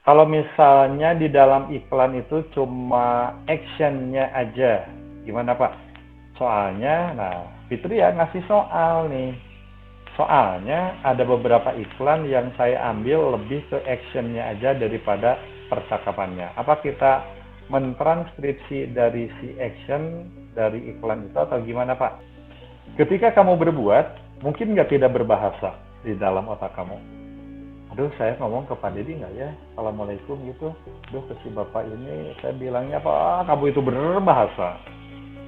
Kalau misalnya di dalam iklan itu cuma actionnya aja, gimana Pak? Soalnya, nah Fitri ya ngasih soal nih. Soalnya ada beberapa iklan yang saya ambil lebih ke actionnya aja daripada percakapannya. Apa kita mentranskripsi dari si action dari iklan itu atau gimana Pak? Ketika kamu berbuat, mungkin nggak tidak berbahasa di dalam otak kamu. Aduh, saya ngomong ke Pak Deddy nggak ya? Assalamualaikum gitu. Aduh, ke si Bapak ini saya bilangnya apa? Ah, kamu itu berbahasa.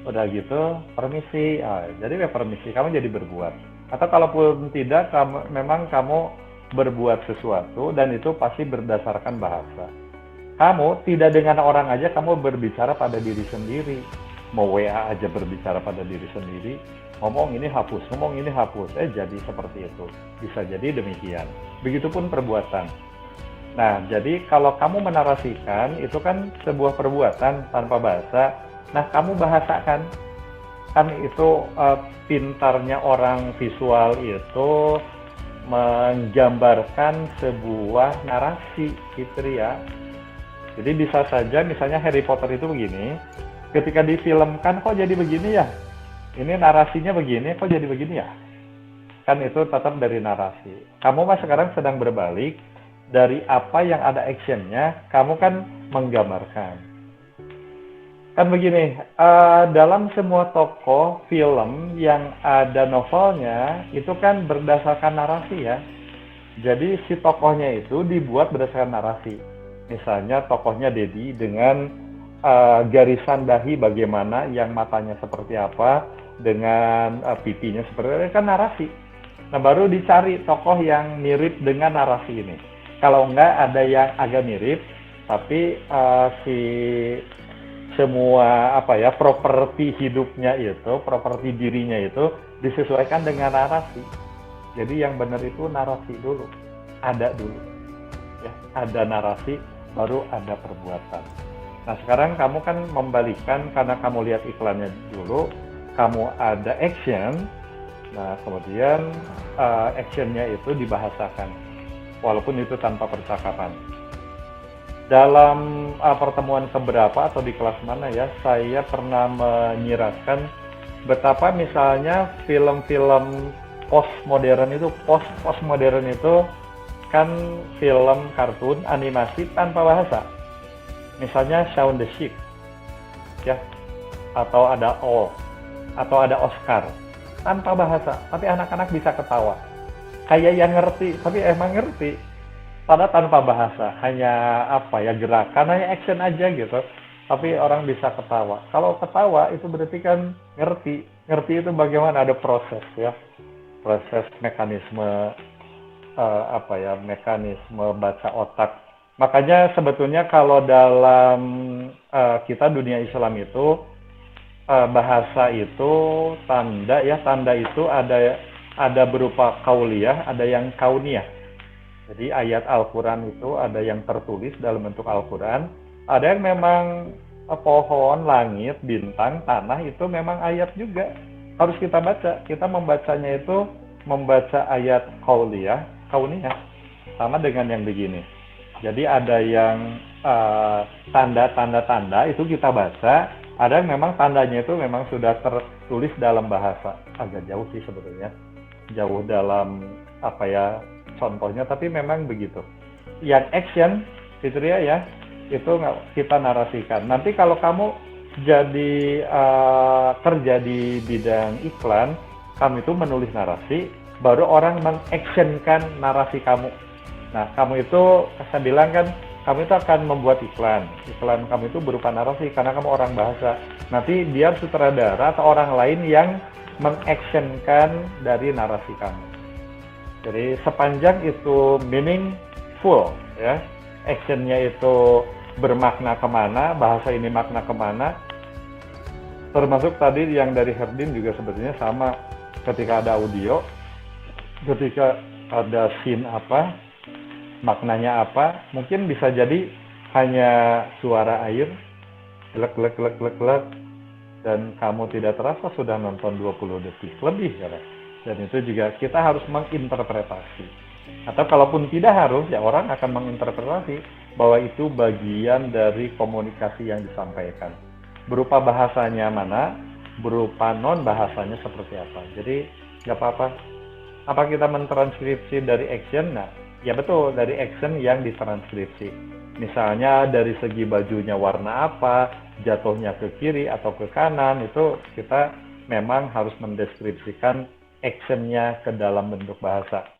Udah gitu, permisi. Ah, jadi ya permisi, kamu jadi berbuat. Atau kalaupun tidak, memang kamu berbuat sesuatu dan itu pasti berdasarkan bahasa. Kamu tidak dengan orang aja, kamu berbicara pada diri sendiri. Mau WA aja berbicara pada diri sendiri. Ngomong ini hapus, ngomong ini hapus. Jadi seperti itu. Bisa jadi demikian. Begitupun perbuatan. Nah, jadi kalau kamu menarasikan, itu kan sebuah perbuatan tanpa bahasa. Nah, kamu bahasakan. Kan itu pintarnya orang visual itu menggambarkan sebuah narasi, gitu ya. Jadi bisa saja misalnya Harry Potter itu begini, ketika difilmkan kok jadi begini ya? Ini narasinya begini, kok jadi begini ya? Kan itu tetap dari narasi. Kamu mas sekarang sedang berbalik, dari apa yang ada actionnya, kamu kan menggambarkan. Kan begini, dalam semua tokoh film yang ada novelnya, itu kan berdasarkan narasi ya. Jadi si tokohnya itu dibuat berdasarkan narasi. Misalnya tokohnya Dedi dengan garisan dahi bagaimana, yang matanya seperti apa, dengan pipinya seperti apa, kan narasi. Nah baru dicari tokoh yang mirip dengan narasi ini. Kalau enggak ada yang agak mirip, tapi si semua properti hidupnya itu, properti dirinya itu disesuaikan dengan narasi. Jadi yang benar itu narasi dulu, ada dulu, ya ada narasi, baru ada perbuatan. Nah sekarang kamu kan membalikkan karena kamu lihat iklannya dulu, kamu ada action, nah kemudian actionnya itu dibahasakan, walaupun itu tanpa percakapan. Dalam pertemuan keberapa atau di kelas mana ya, saya pernah menyiratkan betapa misalnya film-film postmodern itu kan film kartun animasi tanpa bahasa. Misalnya Shaun the Sheep ya, atau ada All, atau ada Oscar tanpa bahasa, tapi anak-anak bisa ketawa. Kayak yang ngerti, tapi emang ngerti. Padahal tanpa bahasa, hanya gerakan, hanya action aja gitu. Tapi orang bisa ketawa. Kalau ketawa itu berarti kan ngerti. Ngerti itu bagaimana, ada proses ya. Proses mekanisme mekanisme baca otak. Makanya sebetulnya kalau dalam kita dunia Islam itu bahasa itu tanda itu ada berupa kauliyah, ada yang kauniyah. Jadi ayat Al-Quran itu ada yang tertulis dalam bentuk Al-Quran, ada yang memang pohon, langit, bintang, tanah itu memang ayat juga. Harus kita baca. Kita membacanya itu membaca ayat kauniyah, sama dengan yang begini. Jadi ada yang tanda-tanda itu kita baca, ada yang memang tandanya itu memang sudah tertulis dalam bahasa. Agak jauh sih sebetulnya. Jauh dalam contohnya, tapi memang begitu. Yang action, Fitria ya, itu kita narasikan. Nanti kalau kamu jadi kerja di bidang iklan, kamu itu menulis narasi, baru orang mengactionkan narasi kamu. Nah, kamu itu, saya bilang kan, kamu itu akan membuat iklan. Iklan kamu itu berupa narasi, karena kamu orang bahasa. Nanti biar sutradara atau orang lain yang mengactionkan dari narasi kamu. Jadi sepanjang itu meaningful ya, actionnya itu bermakna kemana, bahasa ini makna kemana. Termasuk tadi yang dari Herdin juga sebetulnya sama, ketika ada audio, ketika ada scene maknanya apa, mungkin bisa jadi hanya suara air, glek, dan kamu tidak terasa sudah nonton 20 detik lebih ya. Dan itu juga kita harus menginterpretasi. Atau kalaupun tidak harus, ya orang akan menginterpretasi. bahwa itu bagian dari komunikasi yang disampaikan. Berupa bahasanya mana, berupa non-bahasanya seperti apa. Jadi nggak apa-apa. Apa kita mentranskripsi dari action? Nah, ya betul, dari action yang ditranskripsi. Misalnya dari segi bajunya warna apa, jatuhnya ke kiri atau ke kanan, itu kita memang harus mendeskripsikan actionnya ke dalam bentuk bahasa.